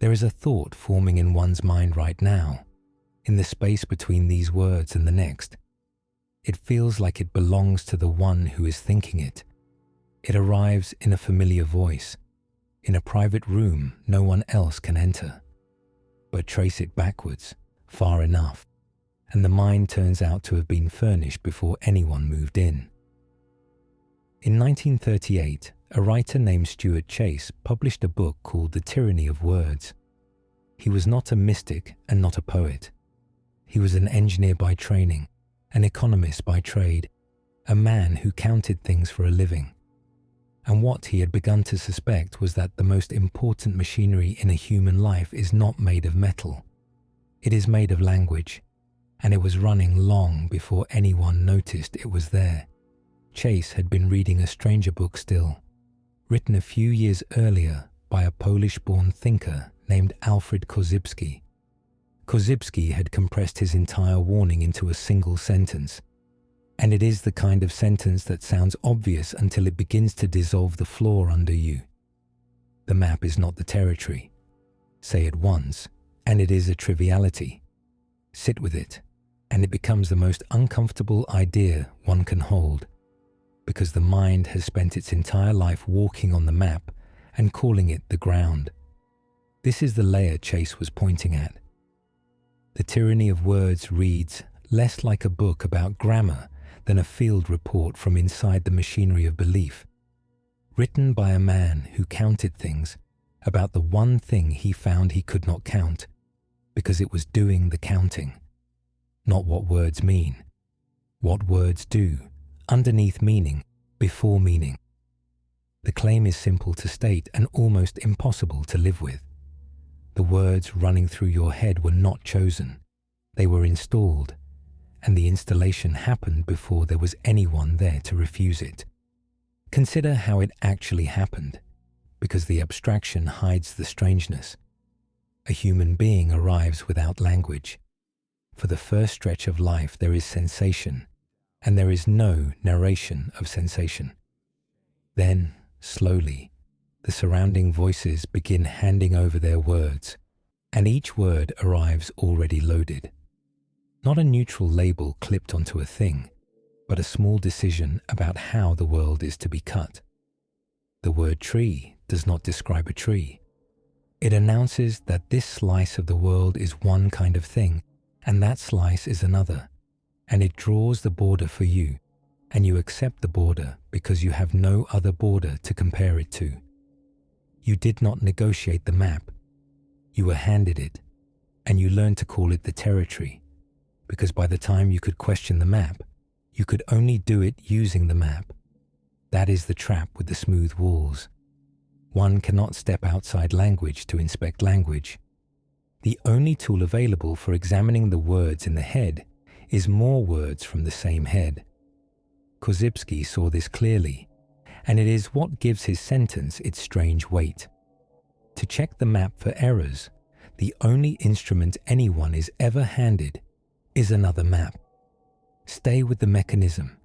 There is a thought forming in one's mind right now, in the space between these words and the next. It feels like it belongs to the one who is thinking it. It arrives in a familiar voice, in a private room no one else can enter. But trace it backwards, far enough, and the mind turns out to have been furnished before anyone moved in. In 1938, a writer named Stuart published a book called The Tyranny of Words. He was not a mystic and not a poet. He was an engineer by training, an economist by trade, a man who counted things for a living. And what he had begun to suspect was that the most important machinery in a human life is not made of metal. It is made of language, and it was running long before anyone noticed it was there. Chase had been reading a stranger book still, written a few years earlier by a Polish-born thinker named Alfred Korzybski. Korzybski had compressed his entire warning into a single sentence, and it is the kind of sentence that sounds obvious until it begins to dissolve the floor under you. The map is not the territory. Say it once, and it is a triviality. Sit with it, and it becomes the most uncomfortable idea one can hold, because the mind has spent its entire life walking on the map and calling it the ground. This is the layer Chase was pointing at. The Tyranny of Words reads less like a book about grammar than a field report from inside the machinery of belief, written by a man who counted things about the one thing he found he could not count, because it was doing the counting. Not what words mean, what words do, underneath meaning, before meaning. The claim is simple to state and almost impossible to live with. The words running through your head were not chosen, they were installed, and the installation happened before there was anyone there to refuse it. Consider how it actually happened, because the abstraction hides the strangeness. A human being arrives without language. For the first stretch of life there is sensation, and there is no narration of sensation. Then, slowly, the surrounding voices begin handing over their words, and each word arrives already loaded. Not a neutral label clipped onto a thing, but a small decision about how the world is to be cut. The word tree does not describe a tree. It announces that this slice of the world is one kind of thing, and that slice is another, and it draws the border for you, and you accept the border because you have no other border to compare it to. You did not negotiate the map. You were handed it, and you learned to call it the territory, because by the time you could question the map, you could only do it using the map. That is the trap with the smooth walls. One cannot step outside language to inspect language. The only tool available for examining the words in the head is more words from the same head. Korzybski saw this clearly, and it is what gives his sentence its strange weight. To check the map for errors, the only instrument anyone is ever handed is another map. Stay with the mechanism,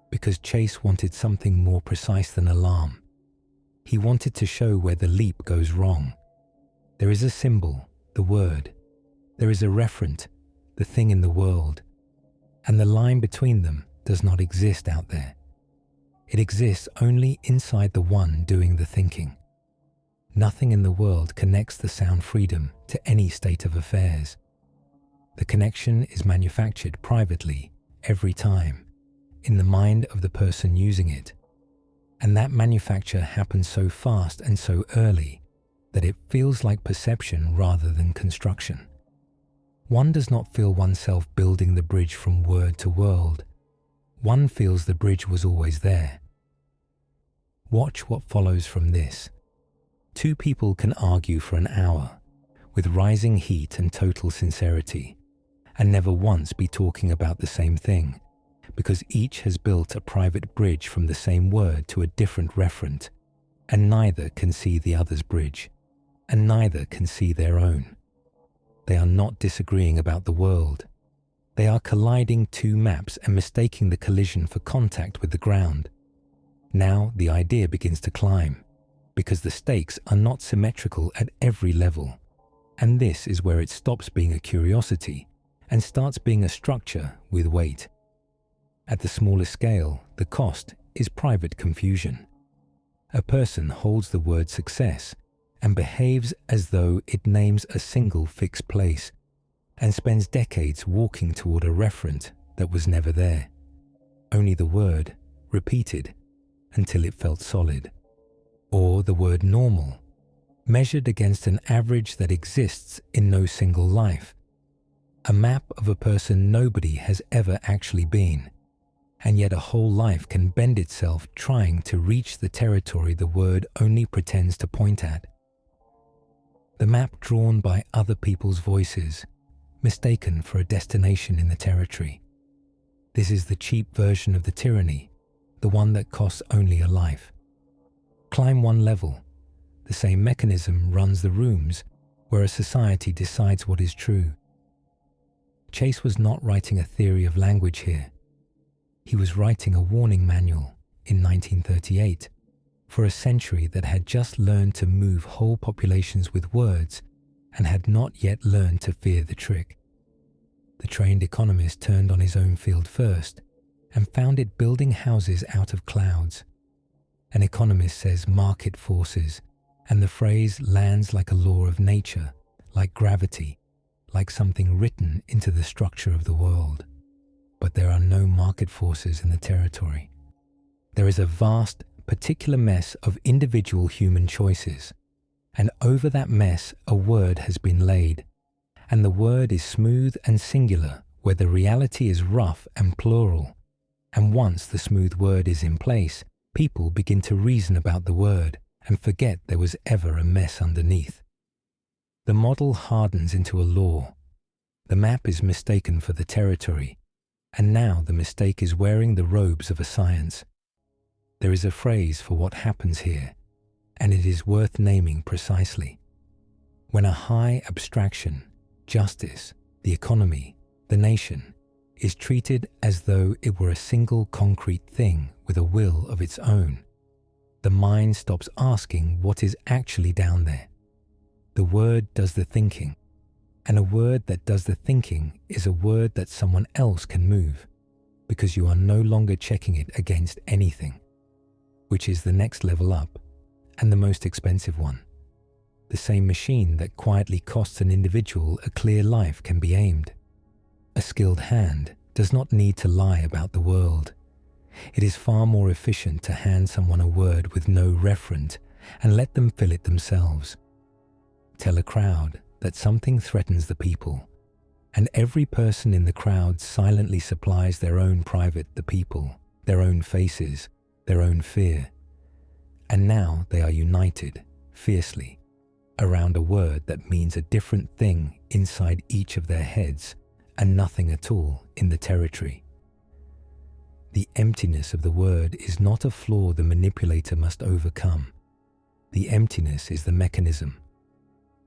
because Chase wanted something more precise than alarm. He wanted to show where the leap goes wrong. There is a symbol, the word. There is a referent, the thing in the world. And the line between them does not exist out there. It exists only inside the one doing the thinking. Nothing in the world connects the sound freedom to any state of affairs. The connection is manufactured privately every time, in the mind of the person using it. And that manufacture happens so fast and so early that it feels like perception rather than construction. One does not feel oneself building the bridge from word to world. One feels the bridge was always there. Watch what follows from this. Two people can argue for an hour, with rising heat and total sincerity, and never once be talking about the same thing, because each has built a private bridge from the same word to a different referent, and neither can see the other's bridge, and neither can see their own. They are not disagreeing about the world. They are colliding two maps and mistaking the collision for contact with the ground. Now the idea begins to climb, because the stakes are not symmetrical at every level. And this is where it stops being a curiosity and starts being a structure with weight. At the smaller scale, the cost is private confusion. A person holds the word success and behaves as though it names a single fixed place and spends decades walking toward a referent that was never there. Only the word repeated until it felt solid. Or the word normal, measured against an average that exists in no single life. A map of a person nobody has ever actually been, and yet a whole life can bend itself trying to reach the territory the word only pretends to point at. The map drawn by other people's voices, mistaken for a destination in the territory. This is the cheap version of the tyranny, the one that costs only a life. Climb one level, the same mechanism runs the rooms where a society decides what is true. Chase was not writing a theory of language here. He was writing a warning manual in 1938 for a century that had just learned to move whole populations with words and had not yet learned to fear the trick. The trained economist turned on his own field first and found it building houses out of clouds. An economist says market forces, and the phrase lands like a law of nature, like gravity, like something written into the structure of the world. But there are no market forces in the territory. There is a vast, particular mess of individual human choices, and over that mess a word has been laid, and the word is smooth and singular where the reality is rough and plural, and once the smooth word is in place, people begin to reason about the word and forget there was ever a mess underneath. The model hardens into a law. The map is mistaken for the territory, and now the mistake is wearing the robes of a science. There is a phrase for what happens here, and it is worth naming precisely. When a high abstraction, justice, the economy, the nation, is treated as though it were a single concrete thing with a will of its own, the mind stops asking what is actually down there. The word does the thinking, and a word that does the thinking is a word that someone else can move, because you are no longer checking it against anything, which is the next level up and the most expensive one. The same machine that quietly costs an individual a clear life can be aimed. A skilled hand does not need to lie about the world. It is far more efficient to hand someone a word with no referent and let them fill it themselves. Tell a crowd that something threatens the people, and every person in the crowd silently supplies their own private the people, their own faces, their own fear. And now they are united, fiercely, around a word that means a different thing inside each of their heads and nothing at all in the territory. The emptiness of the word is not a flaw the manipulator must overcome. The emptiness is the mechanism.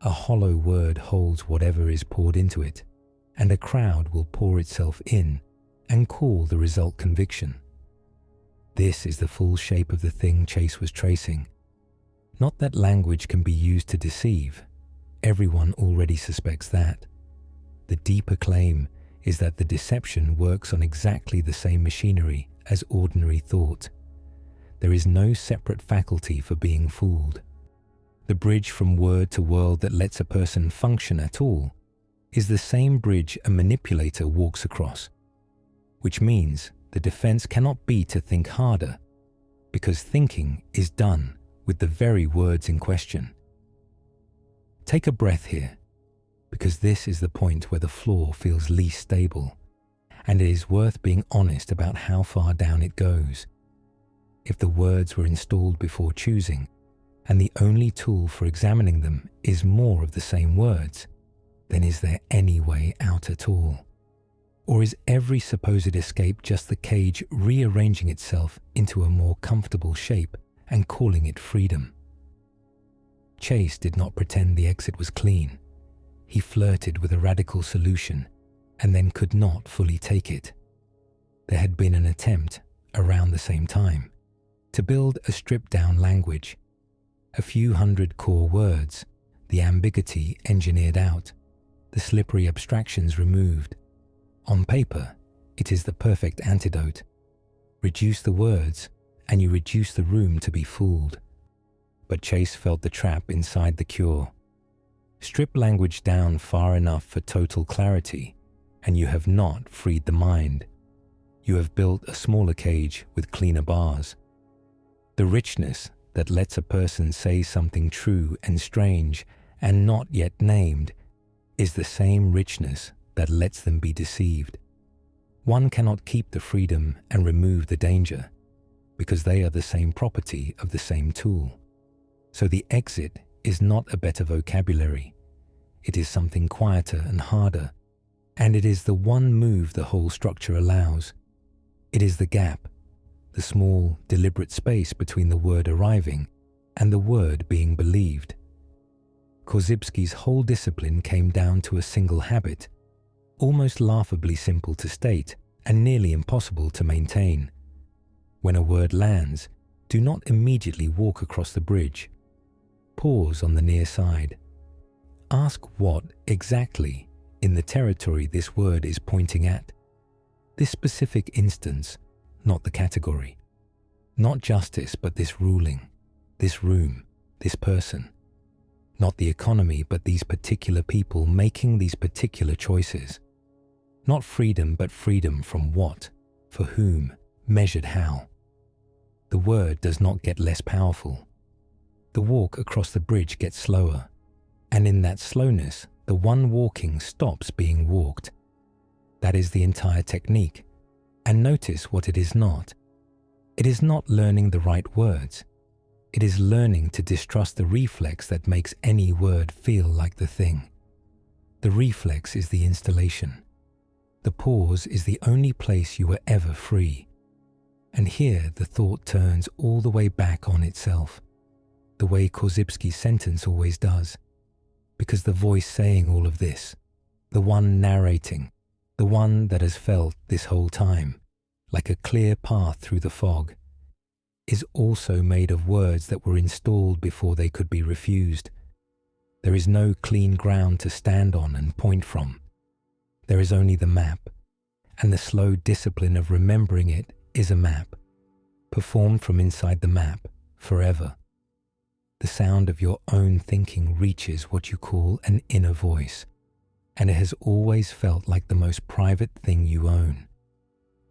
A hollow word holds whatever is poured into it, and a crowd will pour itself in and call the result conviction. This is the full shape of the thing Chase was tracing. Not that language can be used to deceive. Everyone already suspects that. The deeper claim is that the deception works on exactly the same machinery as ordinary thought. There is no separate faculty for being fooled. The bridge from word to world that lets a person function at all is the same bridge a manipulator walks across, which means the defense cannot be to think harder, because thinking is done with the very words in question. Take a breath here, because this is the point where the floor feels least stable, and it is worth being honest about how far down it goes. If the words were installed before choosing, and the only tool for examining them is more of the same words, then is there any way out at all? Or is every supposed escape just the cage rearranging itself into a more comfortable shape and calling it freedom? Chase did not pretend the exit was clean. He flirted with a radical solution and then could not fully take it. There had been an attempt, around the same time, to build a stripped-down language. A few hundred core words, the ambiguity engineered out, the slippery abstractions removed. On paper, it is the perfect antidote. Reduce the words, and you reduce the room to be fooled. But Chase felt the trap inside the cure. Strip language down far enough for total clarity, and you have not freed the mind. You have built a smaller cage with cleaner bars. The richness that lets a person say something true and strange and not yet named is the same richness that lets them be deceived. One cannot keep the freedom and remove the danger, because they are the same property of the same tool. So the exit is not a better vocabulary. It is something quieter and harder, and it is the one move the whole structure allows. It is the gap, the small, deliberate space between the word arriving and the word being believed. Korzybski's whole discipline came down to a single habit, almost laughably simple to state and nearly impossible to maintain. When a word lands, do not immediately walk across the bridge. Pause on the near side. Ask what, exactly, in the territory this word is pointing at. This specific instance, not the category. Not justice, but this ruling, this room, this person. Not the economy, but these particular people making these particular choices. Not freedom, but freedom from what, for whom, measured how. The word does not get less powerful. The walk across the bridge gets slower, and in that slowness, the one walking stops being walked. That is the entire technique. And notice what it is not. It is not learning the right words. It is learning to distrust the reflex that makes any word feel like the thing. The reflex is the installation. The pause is the only place you were ever free. And here the thought turns all the way back on itself, the way Korzybski's sentence always does. Because the voice saying all of this, the one narrating, the one that has felt this whole time, like a clear path through the fog, is also made of words that were installed before they could be refused. There is no clean ground to stand on and point from. There is only the map, and the slow discipline of remembering it is a map, performed from inside the map, forever. The sound of your own thinking reaches what you call an inner voice, and it has always felt like the most private thing you own.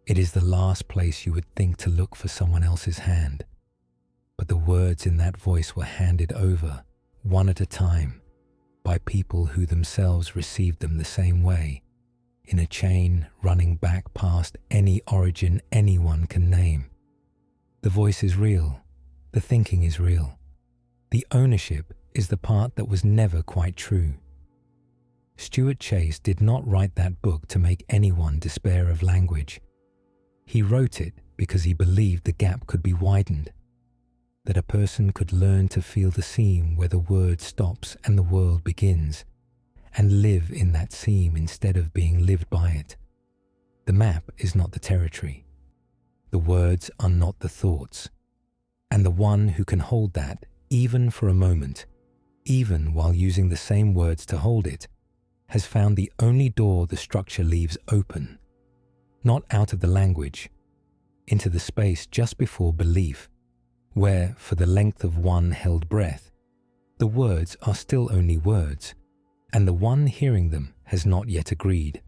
It is the last place you would think to look for someone else's hand. But the words in that voice were handed over, one at a time, by people who themselves received them the same way, in a chain running back past any origin anyone can name. The voice is real. The thinking is real. The ownership is the part that was never quite true. Stuart Chase did not write that book to make anyone despair of language. He wrote it because he believed the gap could be widened, that a person could learn to feel the seam where the word stops and the world begins, and live in that seam instead of being lived by it. The map is not the territory. The words are not the thoughts. And the one who can hold that, even for a moment, even while using the same words to hold it, has found the only door the structure leaves open, not out of the language, into the space just before belief, where, for the length of one held breath, the words are still only words, and the one hearing them has not yet agreed.